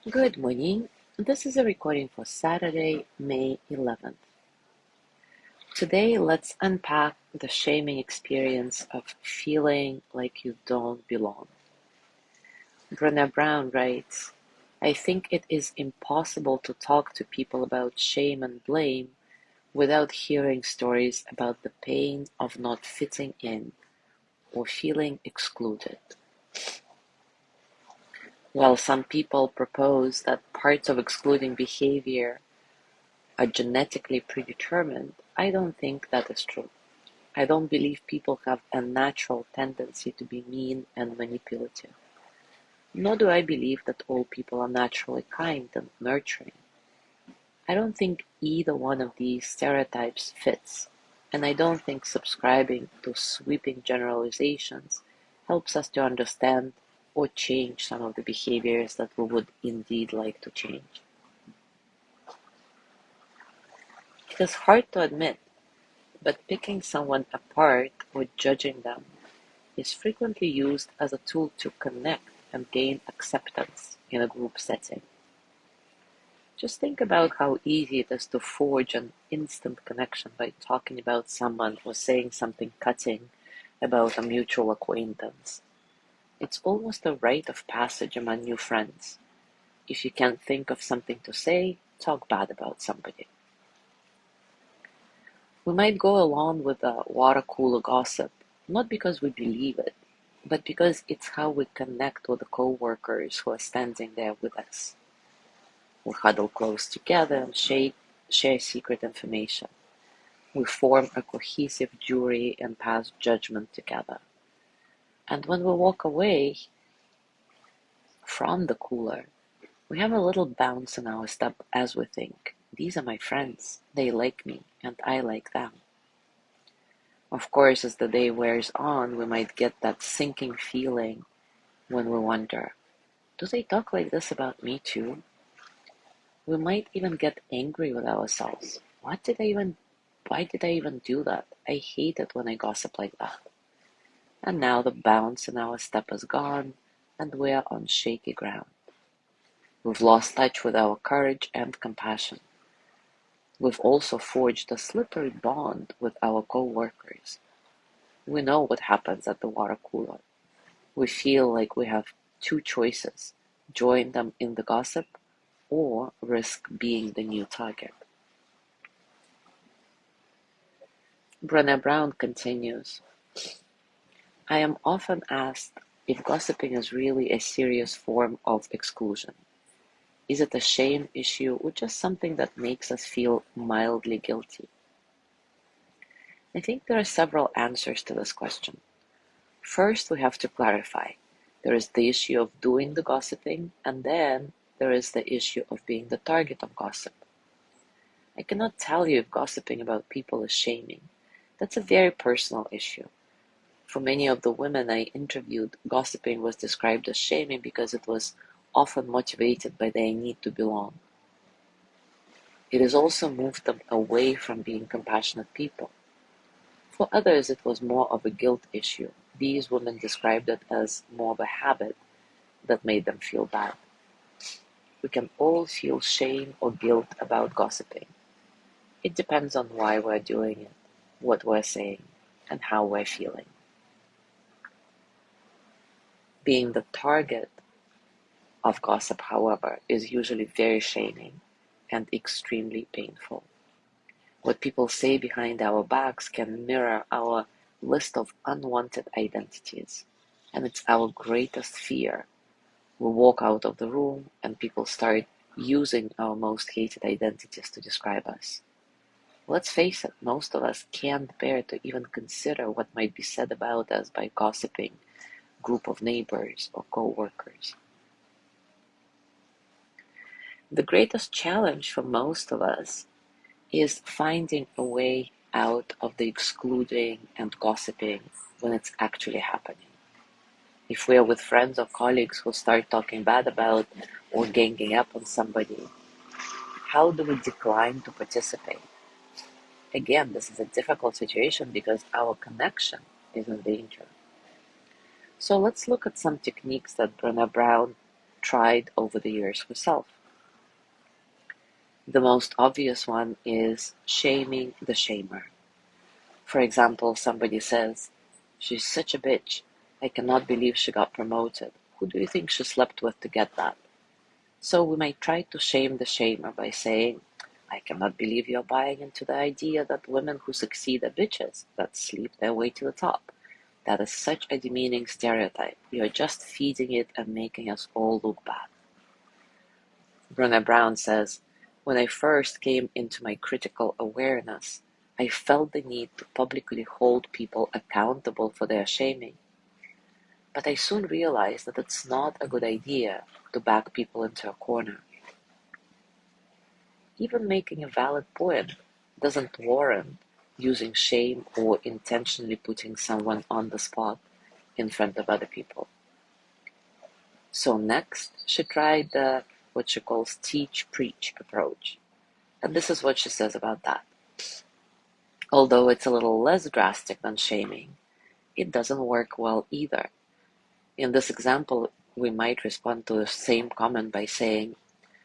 Good morning. This is a recording for Saturday, May 11th. Today, let's unpack the shaming experience of feeling like you don't belong. Brené Brown writes, I think it is impossible to talk to people about shame and blame without hearing stories about the pain of not fitting in or feeling excluded. While some people propose that parts of excluding behavior are genetically predetermined, I don't think that is true. I don't believe people have a natural tendency to be mean and manipulative. Nor do I believe that all people are naturally kind and nurturing. I don't think either one of these stereotypes fits, and I don't think subscribing to sweeping generalizations helps us to understand or change some of the behaviors that we would indeed like to change. It is hard to admit, but picking someone apart or judging them is frequently used as a tool to connect and gain acceptance in a group setting. Just think about how easy it is to forge an instant connection by talking about someone or saying something cutting about a mutual acquaintance. It's almost a rite of passage among new friends. If you can't think of something to say, talk bad about somebody. We might go along with the water cooler gossip, not because we believe it, but because it's how we connect with the co-workers who are standing there with us. We huddle close together and share secret information. We form a cohesive jury and pass judgment together. And when we walk away from the cooler, we have a little bounce in our step as we think, these are my friends, they like me, and I like them. Of course, as the day wears on, we might get that sinking feeling when we wonder, do they talk like this about me too? We might even get angry with ourselves. Why did I even do that? I hate it when I gossip like that. And now the bounce in our step is gone, and we are on shaky ground. We've lost touch with our courage and compassion. We've also forged a slippery bond with our co-workers. We know what happens at the water cooler. We feel like we have two choices: join them in the gossip or risk being the new target. Brené Brown continues, I am often asked if gossiping is really a serious form of exclusion. Is it a shame issue or just something that makes us feel mildly guilty? I think there are several answers to this question. First, we have to clarify. There is the issue of doing the gossiping, and then there is the issue of being the target of gossip. I cannot tell you if gossiping about people is shaming. That's a very personal issue. For many of the women I interviewed, gossiping was described as shaming because it was often motivated by their need to belong. It has also moved them away from being compassionate people. For others, it was more of a guilt issue. These women described it as more of a habit that made them feel bad. We can all feel shame or guilt about gossiping. It depends on why we're doing it, what we're saying, and how we're feeling. Being the target of gossip, however, is usually very shaming and extremely painful. What people say behind our backs can mirror our list of unwanted identities, and it's our greatest fear. We walk out of the room and people start using our most hated identities to describe us. Let's face it, most of us can't bear to even consider what might be said about us by gossiping group of neighbors or co-workers. The greatest challenge for most of us is finding a way out of the excluding and gossiping when it's actually happening. If we are with friends or colleagues who start talking bad about or ganging up on somebody, how do we decline to participate? Again, this is a difficult situation because our connection is in danger. So let's look at some techniques that Brené Brown tried over the years herself. The most obvious one is shaming the shamer. For example, somebody says, "She's such a bitch. I cannot believe she got promoted. Who do you think she slept with to get that?" So we might try to shame the shamer by saying, "I cannot believe you're buying into the idea that women who succeed are bitches that sleep their way to the top. That is such a demeaning stereotype. You're just feeding it and making us all look bad." Brené Brown says, "When I first came into my critical awareness, I felt the need to publicly hold people accountable for their shaming. But I soon realized that it's not a good idea to back people into a corner. Even making a valid point doesn't warrant using shame or intentionally putting someone on the spot in front of other people." So next, she tried what she calls teach-preach approach. And this is what she says about that. Although it's a little less drastic than shaming, it doesn't work well either. In this example, we might respond to the same comment by saying,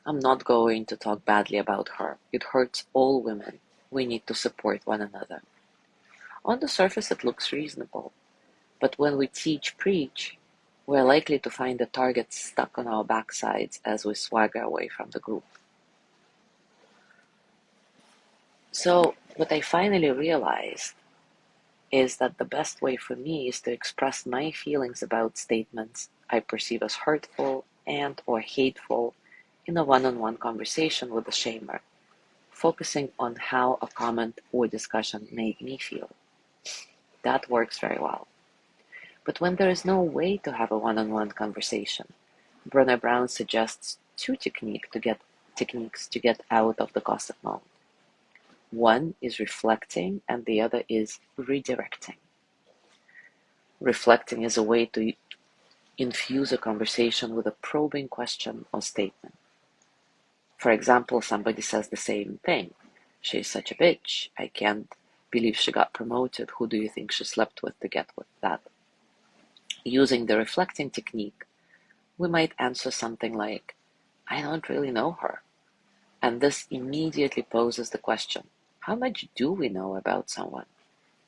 "I'm not going to talk badly about her. It hurts all women. We need to support one another." On the surface, it looks reasonable. But when we teach-preach, we're likely to find the target stuck on our backsides as we swagger away from the group. So what I finally realized is that the best way for me is to express my feelings about statements I perceive as hurtful and or hateful in a one-on-one conversation with the shamer, focusing on how a comment or discussion made me feel. That works very well. But when there is no way to have a one-on-one conversation, Brené Brown suggests two techniques to get out of the gossip mode. One is reflecting and the other is redirecting. Reflecting is a way to infuse a conversation with a probing question or statement. For example, somebody says the same thing. "She's such a bitch. I can't believe she got promoted. Who do you think she slept with to get with that?" Using the reflecting technique, we might answer something like, "I don't really know her." And this immediately poses the question, how much do we know about someone?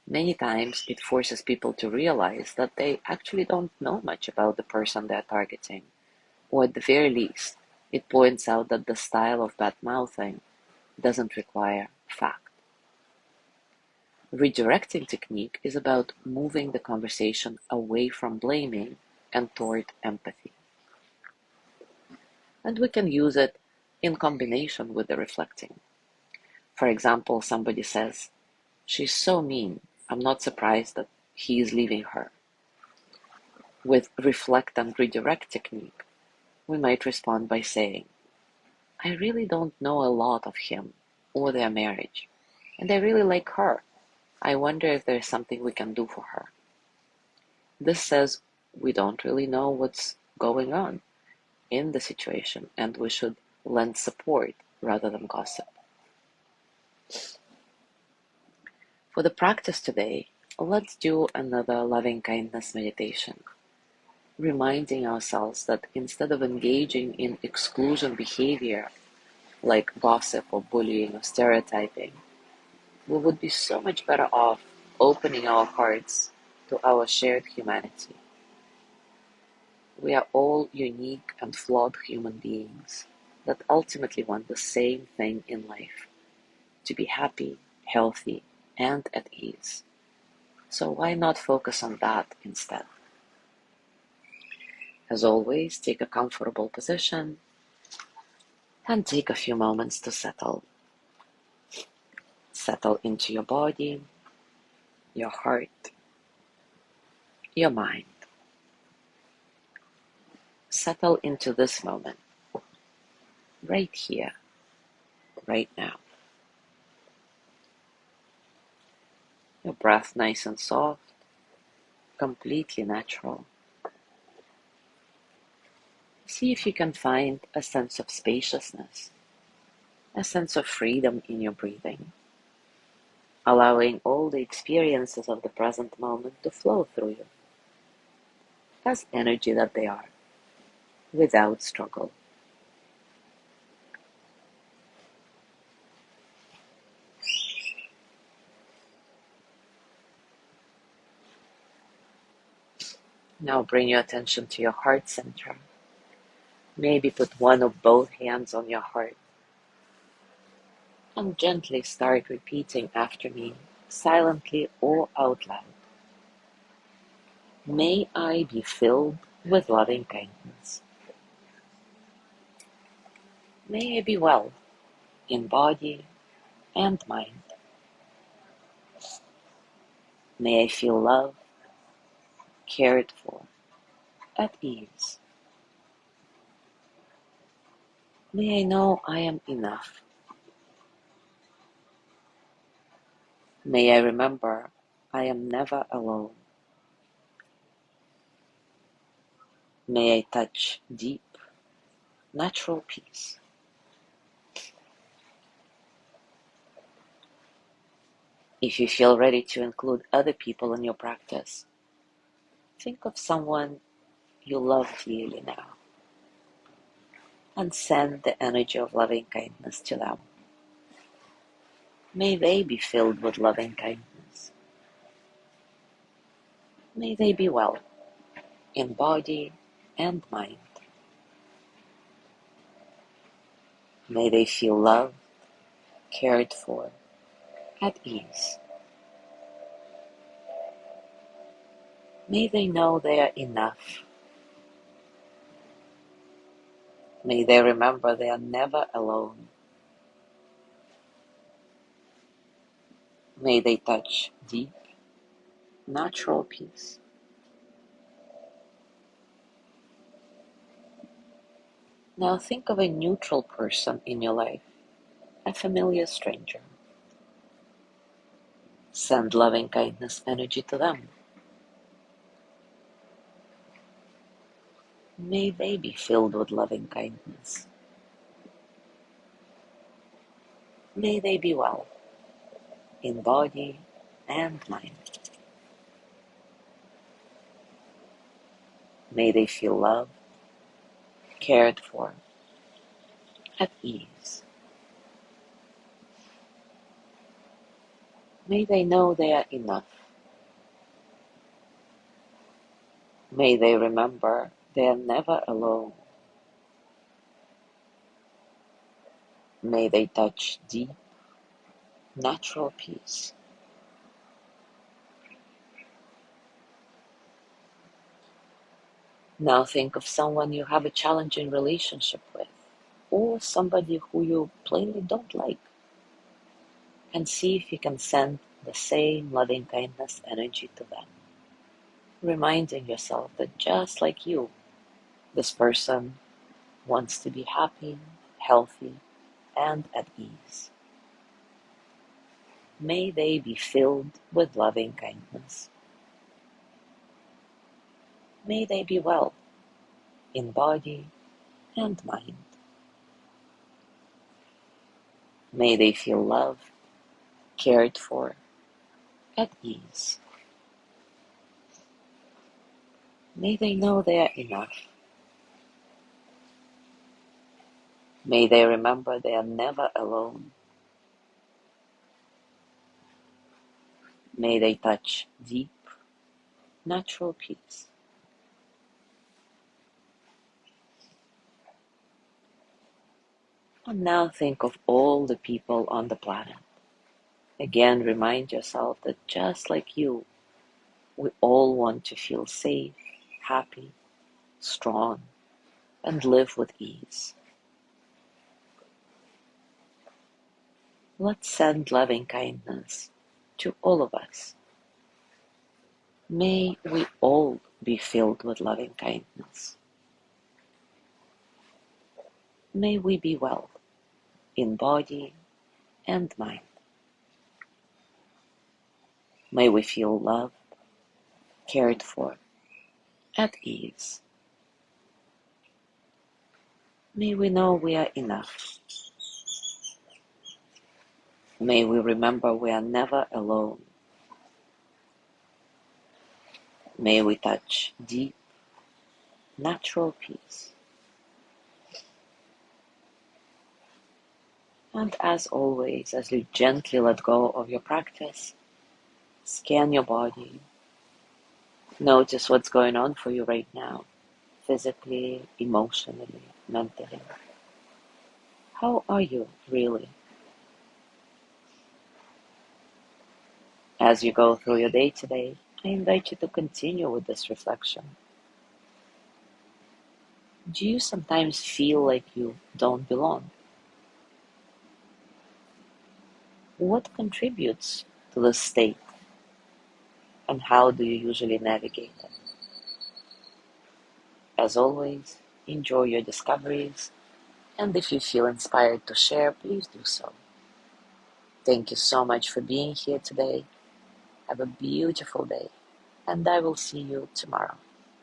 Many times it forces people to realize that they actually don't know much about the person they're targeting, or at the very least, it points out that the style of bad-mouthing doesn't require fact. Redirecting technique is about moving the conversation away from blaming and toward empathy. And we can use it in combination with the reflecting. For example, somebody says, "She's so mean. I'm not surprised that he is leaving her." With reflect and redirect technique, we might respond by saying, "I really don't know a lot of him or their marriage, and I really like her. I wonder if there's something we can do for her." This says we don't really know what's going on in the situation and we should lend support rather than gossip. For the practice today, let's do another loving kindness meditation, reminding ourselves that instead of engaging in exclusion behavior like gossip or bullying or stereotyping, we would be so much better off opening our hearts to our shared humanity. We are all unique and flawed human beings that ultimately want the same thing in life: to be happy, healthy, and at ease. So why not focus on that instead? As always, take a comfortable position and take a few moments to settle. Settle into your body, your heart, your mind. Settle into this moment, right here, right now. Your breath nice and soft, completely natural. See if you can find a sense of spaciousness, a sense of freedom in your breathing, allowing all the experiences of the present moment to flow through you as energy that they are. without struggle. Now bring your attention to your heart center. Maybe put one or both hands on your heart and gently start repeating after me, silently or out loud. May I be filled with loving kindness. May I be well in body and mind. May I feel loved, cared for, at ease. May I know I am enough. May I remember I am never alone. May I touch deep, natural peace. If you feel ready to include other people in your practice, think of someone you love dearly now and send the energy of loving kindness to them. May they be filled with loving kindness. May they be well in body and mind. May they feel loved, cared for, at ease. May they know they are enough. May they remember they are never alone. May they touch deep, natural peace. Now think of a neutral person in your life, a familiar stranger. Send loving kindness energy to them. May they be filled with loving kindness. May they be well in body and mind. May they feel loved, cared for, at ease. May they know they are enough. May they remember they are never alone. May they touch deep, natural peace. Now think of someone you have a challenging relationship with, or somebody who you plainly don't like, and see if you can send the same loving kindness energy to them, reminding yourself that just like you, this person wants to be happy, healthy, and at ease. May they be filled with loving kindness. May they be well in body and mind. May they feel loved, cared for, at ease. May they know they are enough. May they remember they are never alone. May they touch deep, natural peace. And now think of all the people on the planet. Again, remind yourself that just like you, we all want to feel safe, happy, strong, and live with ease. Let's send loving kindness to all of us. May we all be filled with loving kindness. May we be well in body and mind. May we feel loved, cared for, at ease. May we know we are enough. May we remember we are never alone. May we touch deep, natural peace. And as always, as you gently let go of your practice, scan your body, notice what's going on for you right now, physically, emotionally, mentally. How are you really? As you go through your day today, I invite you to continue with this reflection. Do you sometimes feel like you don't belong? What contributes to this state, and how do you usually navigate it? As always, enjoy your discoveries, and if you feel inspired to share, please do so. Thank you so much for being here today. Have a beautiful day, and I will see you tomorrow.